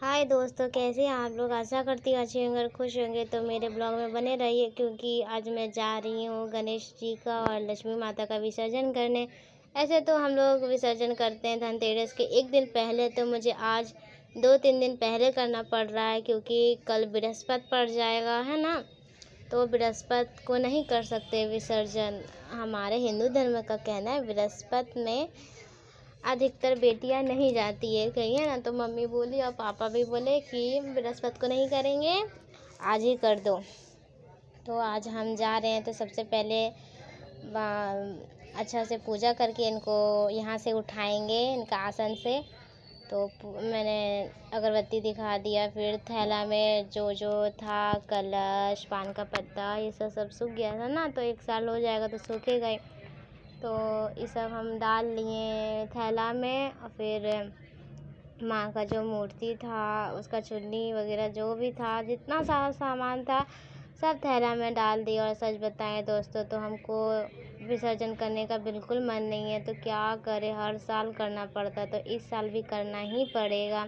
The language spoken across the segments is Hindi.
हाय दोस्तों, कैसे हैं आप लोग। आशा करती हूँ अच्छे होंगे और खुश होंगे। तो मेरे ब्लॉग में बने रहिए क्योंकि आज मैं जा रही हूँ गणेश जी का और लक्ष्मी माता का विसर्जन करने। ऐसे तो हम लोग विसर्जन करते हैं धनतेरस के एक दिन पहले, तो मुझे आज 2-3 दिन पहले करना पड़ रहा है क्योंकि कल बृहस्पति पड़ जाएगा, है ना। तो बृहस्पति को नहीं कर सकते विसर्जन। हमारे हिंदू धर्म का कहना है बृहस्पति में अधिकतर बेटियां नहीं जाती है कहीं, है ना। तो मम्मी बोली और पापा भी बोले कि बृहस्पति को नहीं करेंगे, आज ही कर दो। तो आज हम जा रहे हैं। तो सबसे पहले अच्छा से पूजा करके इनको यहाँ से उठाएंगे, इनका आसन से। तो मैंने अगरबत्ती दिखा दिया, फिर थैला में जो जो था, कलश, पान का पत्ता, ये सब सूख गया था ना, तो 1 साल हो जाएगा तो सूखेगा ही। तो ये सब हम डाल लिए थैला में, और फिर माँ का जो मूर्ति था उसका चुन्नी वगैरह जो भी था, जितना सारा सामान था सब थैला में डाल दिया। और सच बताएं दोस्तों, तो हमको विसर्जन करने का बिल्कुल मन नहीं है, तो क्या करें, हर साल करना पड़ता, तो इस साल भी करना ही पड़ेगा।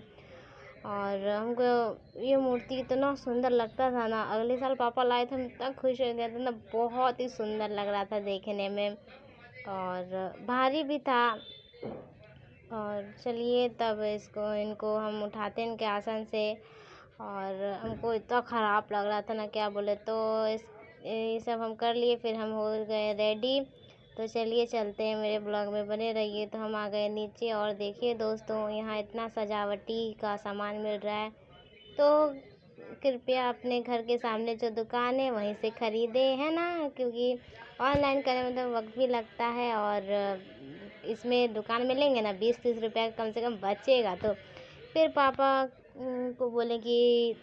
और हमको ये मूर्ति इतना सुंदर लगता था ना, अगले साल पापा लाए थे, हम इतना खुश हो गए थे ना, बहुत ही सुंदर लग रहा था देखने में और भारी भी था। और चलिए तब इनको हम उठाते हैं इनके आसन से। और हमको इतना ख़राब लग रहा था ना, क्या बोले। तो ये सब हम कर लिए, फिर हम हो गए रेडी। तो चलिए चलते हैं, मेरे ब्लॉग में बने रहिए। तो हम आ गए नीचे और देखिए दोस्तों, यहाँ इतना सजावटी का सामान मिल रहा है, तो कृपया अपने घर के सामने जो दुकान है वहीं से ख़रीदे, है ना। क्योंकि ऑनलाइन करने में तो वक्त भी लगता है, और इसमें दुकान में लेंगे ना 20-30 रुपया कम से कम बचेगा। तो फिर पापा को बोले कि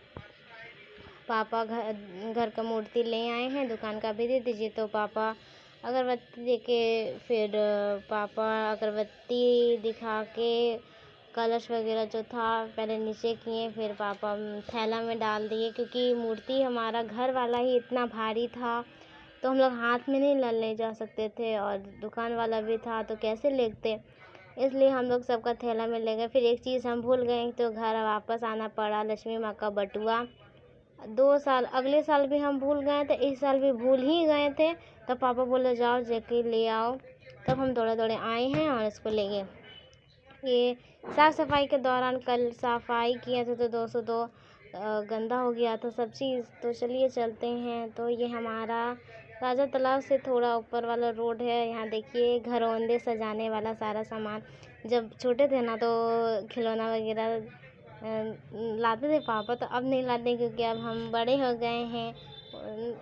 पापा घर का मूर्ति ले आए हैं, दुकान का भी दे दीजिए। तो पापा अगरबत्ती देके, फिर पापा अगरबत्ती दिखा के कलश वगैरह जो था पहले नीचे किए, फिर पापा थैला में डाल दिए। क्योंकि मूर्ति हमारा घर वाला ही इतना भारी था, तो हम लोग हाथ में नहीं ले जा सकते थे, और दुकान वाला भी था तो कैसे लेते, इसलिए हम लोग सबका थैला में ले गए। फिर एक चीज़ हम भूल गए, तो घर वापस आना पड़ा, लक्ष्मी माँ का बटुआ। 2 साल, अगले साल भी हम भूल गए थे, इस साल भी भूल ही गए थे। तो पापा बोले जाओ जाके ले आओ। तब हम दौड़े दौड़े आए हैं और इसको ले गए। ये साफ़ सफाई के दौरान कल सफाई किए थे, तो दोस्तों तो गंदा हो गया था सब चीज़। तो चलिए चलते हैं। तो ये हमारा राजा तालाब से थोड़ा ऊपर वाला रोड है। यहाँ देखिए घरौंदे सजाने वाला सारा सामान, जब छोटे थे ना तो खिलौना वगैरह लाते थे पापा, तो अब नहीं लाते क्योंकि अब हम बड़े हो गए हैं,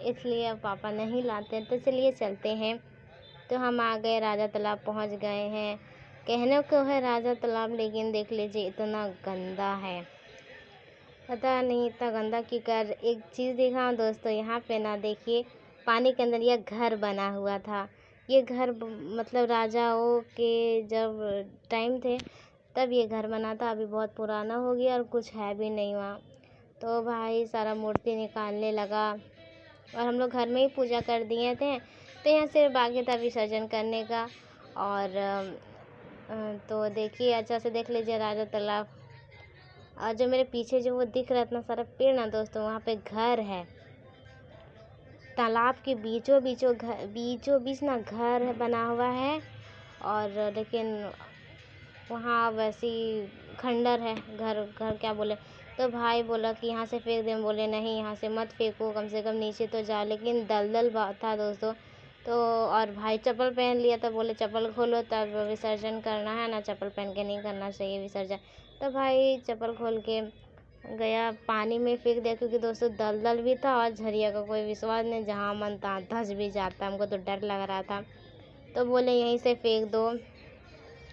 इसलिए अब पापा नहीं लाते। तो चलिए चलते हैं। तो हम आ गए, राजा तालाब पहुँच गए हैं। कहने को है राजा तालाब, लेकिन देख लीजिए इतना गंदा है, पता नहीं इतना गंदा क्यों कर। एक चीज़ देखा दोस्तों, यहाँ पे ना देखिए पानी के अंदर यह घर बना हुआ था। ये घर मतलब राजाओं के जब टाइम थे तब ये घर बना था, अभी बहुत पुराना हो गया और कुछ है भी नहीं वहाँ। तो भाई सारा मूर्ति निकालने लगा, और हम लोग घर में ही पूजा कर दिए थे। तो यहाँ सिर्फ बाकी था विसर्जन करने का। और तो देखिए अच्छा से देख लीजिए राजा तालाब। और जो मेरे पीछे जो वो दिख रहा है इतना सारा पेड़ ना दोस्तों, वहाँ पे घर है। तालाब के बीचों बीच ना घर बना हुआ है, और लेकिन वहाँ वैसी खंडर है, घर घर क्या बोले। तो भाई बोला कि यहाँ से फेंक दें, बोले नहीं यहाँ से मत फेंको, कम से कम नीचे तो जाओ। लेकिन दलदल था दोस्तों। तो और भाई चप्पल पहन लिया, तो बोले चप्पल खोलो तब विसर्जन करना है ना, चप्पल पहन के नहीं करना चाहिए विसर्जन। तो भाई चप्पल खोल के गया, पानी में फेंक दिया, क्योंकि दोस्तों दलदल भी था और झरिया का कोई विश्वास नहीं, जहाँ मन तहाँ धंस भी जाता, हमको तो डर लग रहा था। तो बोले यहीं से फेंक दो,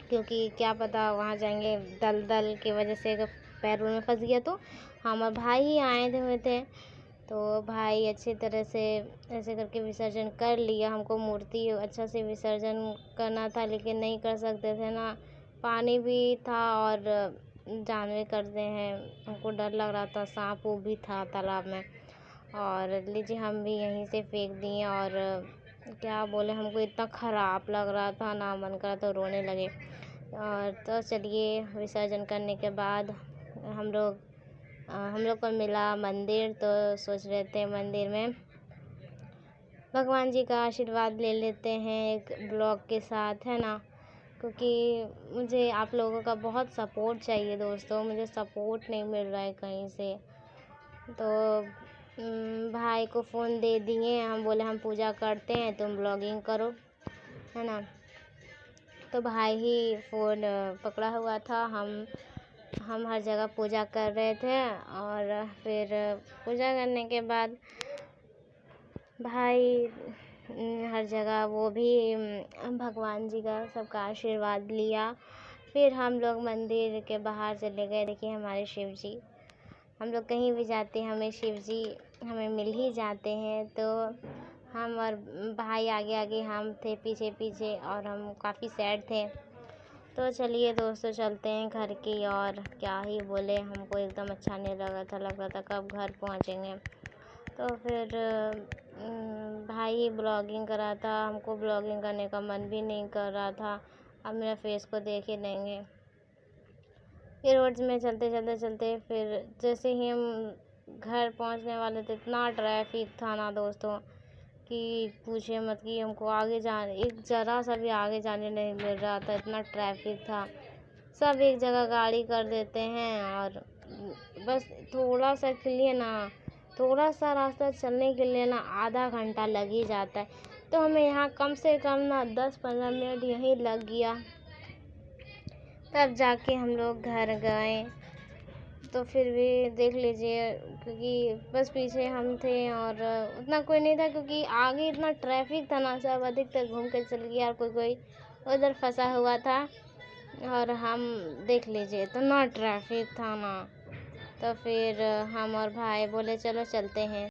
क्योंकि क्या पता वहाँ जाएंगे दलदल की वजह से अगर पैर में फंस गया तो। हमारे भाई ही आए हुए थे, तो भाई अच्छी तरह से ऐसे करके विसर्जन कर लिया। हमको मूर्ति अच्छा से विसर्जन करना था, लेकिन नहीं कर सकते थे ना, पानी भी था और जानवर करते हैं, हमको डर लग रहा था, सांप वो भी था तालाब में। और लीजिए हम भी यहीं से फेंक दिए, और क्या बोले, हमको इतना ख़राब लग रहा था ना, मन करा तो रोने लगे। और तो चलिए विसर्जन करने के बाद हम लोग हम लोग को मिला मंदिर, तो सोच रहे थे मंदिर में भगवान जी का आशीर्वाद ले लेते हैं एक ब्लॉग के साथ, है ना। क्योंकि मुझे आप लोगों का बहुत सपोर्ट चाहिए दोस्तों, मुझे सपोर्ट नहीं मिल रहा है कहीं से। तो भाई को फ़ोन दे दिए, हम बोले हम पूजा करते हैं, तुम ब्लॉगिंग करो, है ना। तो भाई ही फ़ोन पकड़ा हुआ था, हम हर जगह पूजा कर रहे थे। और फिर पूजा करने के बाद भाई हर जगह वो भी भगवान जी का सबका आशीर्वाद लिया। फिर हम लोग मंदिर के बाहर चले गए। देखिए हमारे शिव जी, हम लोग कहीं भी जाते हैं हमें शिव जी हमें मिल ही जाते हैं। तो हम और भाई आगे आगे, हम थे पीछे पीछे, और हम काफ़ी सैड थे। तो चलिए दोस्तों चलते हैं घर की। और क्या ही बोले, हमको एकदम अच्छा नहीं लग रहा था कब घर पहुँचेंगे। तो फिर भाई ब्लॉगिंग कर रहा था, हमको ब्लॉगिंग करने का मन भी नहीं कर रहा था, अब मेरा फेस को देख ही लेंगे। फिर रोड में चलते फिर जैसे ही हम घर पहुंचने वाले थे, इतना ट्रैफिक था ना दोस्तों कि पूछिए मत, कि हमको आगे जाने, एक ज़रा सा भी आगे जाने नहीं मिल रहा था, इतना ट्रैफिक था। सब एक जगह गाड़ी कर देते हैं, और बस थोड़ा सा के लिए ना, थोड़ा सा रास्ता चलने के लिए ना आधा घंटा लग ही जाता है। तो हमें यहाँ कम से कम ना 10-15 मिनट यहीं लग गया, तब जाके हम लोग घर गए। तो फिर भी देख लीजिए, क्योंकि बस पीछे हम थे और उतना कोई नहीं था, क्योंकि आगे इतना ट्रैफिक था ना, सब अधिकतर घूम के चल गया, और कोई उधर फंसा हुआ था। और हम देख लीजिए इतना ट्रैफिक था ना। तो फिर हम और भाई बोले चलो चलते हैं।